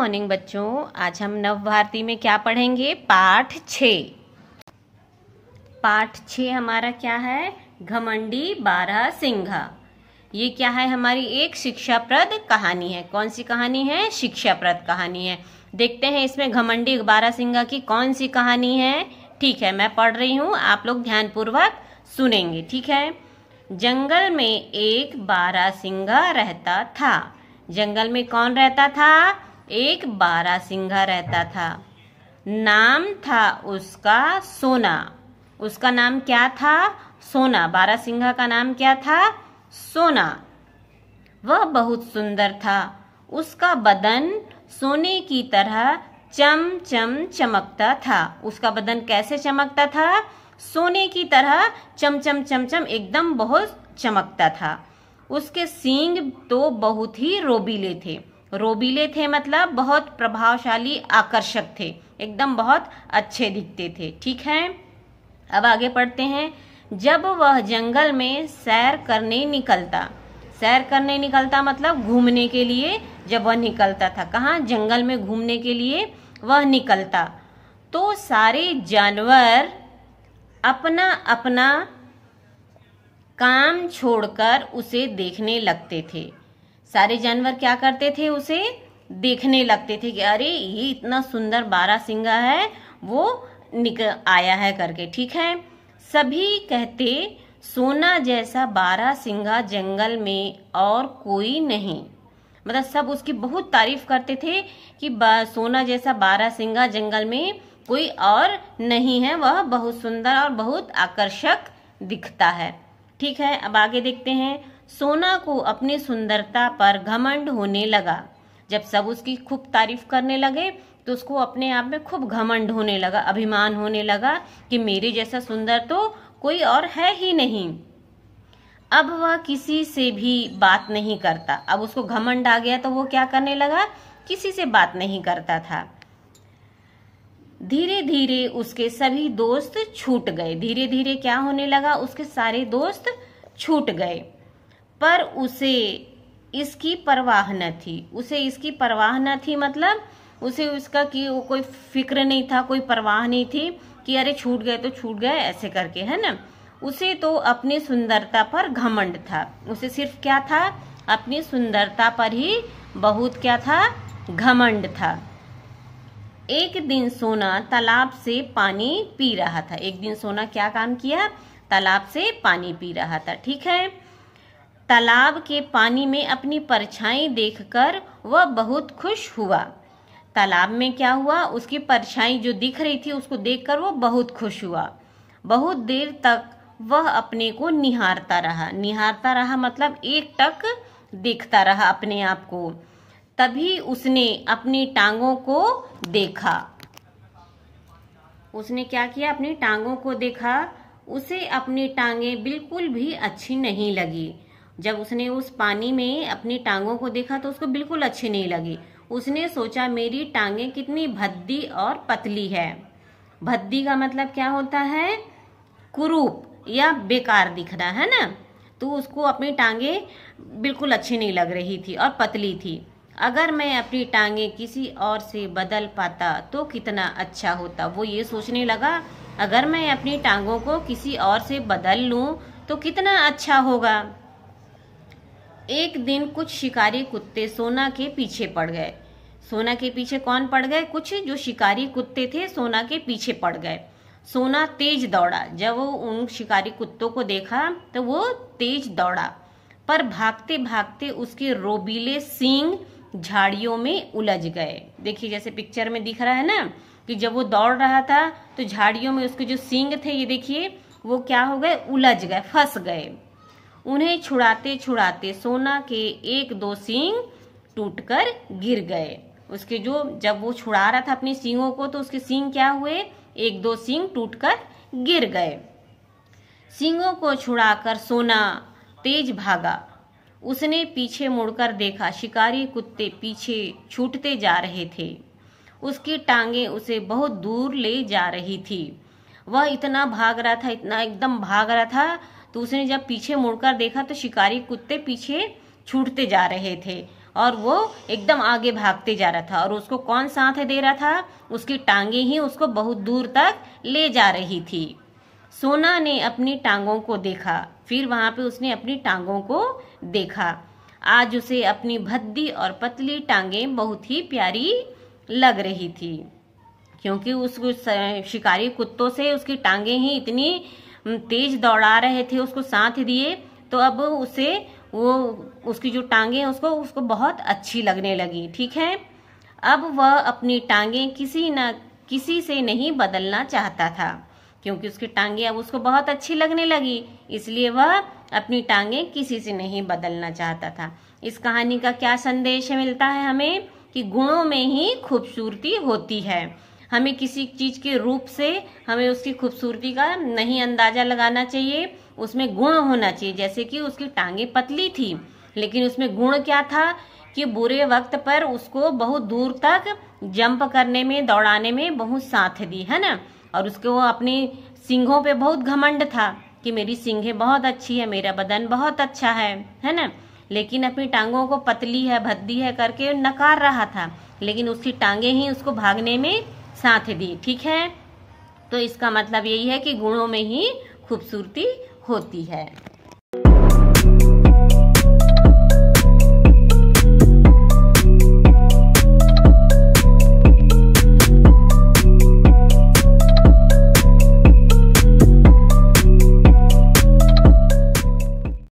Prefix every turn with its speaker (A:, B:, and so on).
A: Morning बच्चों। आज हम नव भारती में क्या पढ़ेंगे? पाठ 6। पाठ 6 हमारा क्या है? घमंडी बारहसिंघा। ये क्या है? हमारी एक शिक्षाप्रद कहानी है। कौन सी कहानी है? शिक्षाप्रद कहानी है। देखते हैं इसमें घमंडी बारहसिंघा की कौन सी कहानी है। ठीक है, मैं पढ़ रही हूँ, आप लोग ध्यानपूर्वक सुनेंगे। ठीक है। जंगल में एक बारहसिंघा रहता था। जंगल में कौन रहता था? एक बारहसिंघा रहता था। नाम था उसका सोना। उसका नाम क्या था? सोना। बारहसिंघा का नाम क्या था? सोना। वह बहुत सुंदर था। उसका बदन सोने की तरह चम चम चमकता था। उसका बदन कैसे चमकता था? सोने की तरह चमचम चमचम एकदम बहुत चमकता था। उसके सींग तो बहुत ही रोबीले थे। रोबीले थे मतलब बहुत प्रभावशाली, आकर्षक थे, एकदम बहुत अच्छे दिखते थे। ठीक है, अब आगे पढ़ते हैं। जब वह जंगल में सैर करने निकलता मतलब घूमने के लिए जब वह निकलता था। कहाँ? जंगल में घूमने के लिए वह निकलता, तो सारे जानवर अपना अपना काम छोड़कर उसे देखने लगते थे। सारे जानवर क्या करते थे? उसे देखने लगते थे कि अरे ये इतना सुंदर बारहसिंघा है, वो निकल आया है करके। ठीक है। सभी कहते सोना जैसा बारहसिंघा जंगल में और कोई नहीं। मतलब सब उसकी बहुत तारीफ करते थे कि सोना जैसा बारहसिंघा जंगल में कोई और नहीं है, वह बहुत सुंदर और बहुत आकर्षक दिखता है। ठीक है, अब आगे देखते हैं। सोना को अपनी सुंदरता पर घमंड होने लगा। जब सब उसकी खूब तारीफ करने लगे तो उसको अपने आप में खूब घमंड होने लगा, अभिमान होने लगा कि मेरे जैसा सुंदर तो कोई और है ही नहीं। अब वह किसी से भी बात नहीं करता। अब उसको घमंड आ गया तो वो क्या करने लगा? किसी से बात नहीं करता था। धीरे धीरे उसके सभी दोस्त छूट गए। धीरे धीरे क्या होने लगा? उसके सारे दोस्त छूट गए, पर उसे इसकी परवाह न थी। उसे इसकी परवाह न थी मतलब उसे उसका कि कोई फिक्र नहीं था, कोई परवाह नहीं थी कि अरे छूट गए तो छूट गए ऐसे करके, है ना। उसे तो अपनी सुंदरता पर घमंड था। उसे सिर्फ क्या था? अपनी सुंदरता पर ही बहुत क्या था? घमंड था। एक दिन सोना तालाब से पानी पी रहा था। एक दिन सोना क्या काम किया? तालाब से पानी पी रहा था। ठीक है। तालाब के पानी में अपनी परछाई देखकर वह बहुत खुश हुआ। तालाब में क्या हुआ? उसकी परछाई जो दिख रही थी उसको देखकर वो बहुत खुश हुआ। बहुत देर तक वह अपने को निहारता रहा मतलब एक टक देखता रहा अपने आप को। तभी उसने अपनी टांगों को देखा। उसने क्या किया? अपनी टांगों को देखा। उसे अपनी टांगें बिल्कुल भी अच्छी नहीं लगी। जब उसने उस पानी में अपनी टांगों को देखा तो उसको बिल्कुल अच्छी नहीं लगी। उसने सोचा मेरी टांगें कितनी भद्दी और पतली है। भद्दी का मतलब क्या होता है? कुरूप या बेकार दिखना, है ना। तो उसको अपनी टांगें बिल्कुल अच्छी नहीं लग रही थी और पतली थी। अगर मैं अपनी टांगें किसी और से बदल पाता तो कितना अच्छा होता। वो ये सोचने लगा अगर मैं अपनी टांगों को किसी और से बदल लूं तो कितना अच्छा होगा। एक दिन कुछ शिकारी कुत्ते सोना के पीछे पड़ गए। सोना के पीछे कौन पड़ गए? कुछ जो शिकारी कुत्ते थे सोना के पीछे पड़ गए। सोना तेज दौड़ा। जब वो उन शिकारी कुत्तों को देखा तो वो तेज दौड़ा, पर भागते भागते उसके रोबीले सींग झाड़ियों में उलझ गए। देखिए जैसे पिक्चर में दिख रहा है ना कि जब वो दौड़ रहा था तो झाड़ियों में उसके जो सींग थे, ये देखिए वो क्या हो गए? उलझ गए, फंस गए। उन्हें छुड़ाते छुड़ाते सोना के एक दो सींग टूटकर गिर गए। उसके जब वो छुड़ा रहा था अपनी सींगों को तो उसके सींग क्या हुए? एक दो सींग टूटकर गिर गए। सींगों को छुड़ाकर सोना तेज भागा। उसने पीछे मुड़कर देखा, शिकारी कुत्ते पीछे छूटते जा रहे थे। उसकी टांगें उसे बहुत दूर ले जा रही थी। वह इतना भाग रहा था, इतना एकदम भाग रहा था, तो उसने जब पीछे मुड़कर देखा तो शिकारी कुत्ते पीछे छूटते जा रहे थे और वो एकदम आगे भागते जा रहा था और उसको कौन साथ दे रहा था, उसकी टांगे ही उसको बहुत दूर तक ले जा रही थी। सोना ने अपनी टांगों को देखा, फिर वहां पे उसने अपनी टांगों को देखा। आज उसे अपनी भद्दी और पतली टांगें बहुत ही प्यारी लग रही थी, क्योंकि उस शिकारी कुत्तों से उसकी टांगे ही इतनी तेज दौड़ा रहे थे, उसको साथ दिए, तो अब उसे वो उसकी जो टांगे उसको बहुत अच्छी लगने लगी। ठीक है, अब वह अपनी टांगे किसी से नहीं बदलना चाहता था, क्योंकि उसकी टांगे अब उसको बहुत अच्छी लगने लगी, इसलिए वह अपनी टांगे किसी से नहीं बदलना चाहता था। इस कहानी का क्या संदेश मिलता है हमें कि गुणों में ही खूबसूरती होती है। हमें किसी चीज के रूप से हमें उसकी खूबसूरती का नहीं अंदाजा लगाना चाहिए, उसमें गुण होना चाहिए। जैसे कि उसकी टांगे पतली थी, लेकिन उसमें गुण क्या था कि बुरे वक्त पर उसको बहुत दूर तक जंप करने में, दौड़ाने में बहुत साथ दी, है ना। और उसको अपनी सींगों पे बहुत घमंड था कि मेरी सींगें बहुत अच्छी है, मेरा बदन बहुत अच्छा है ना। लेकिन अपनी टांगों को पतली है, भद्दी है करके नकार रहा था, लेकिन उसकी टांगे ही उसको भागने में साथ दी। ठीक है, तो इसका मतलब यही है कि गुणों में ही खूबसूरती होती है।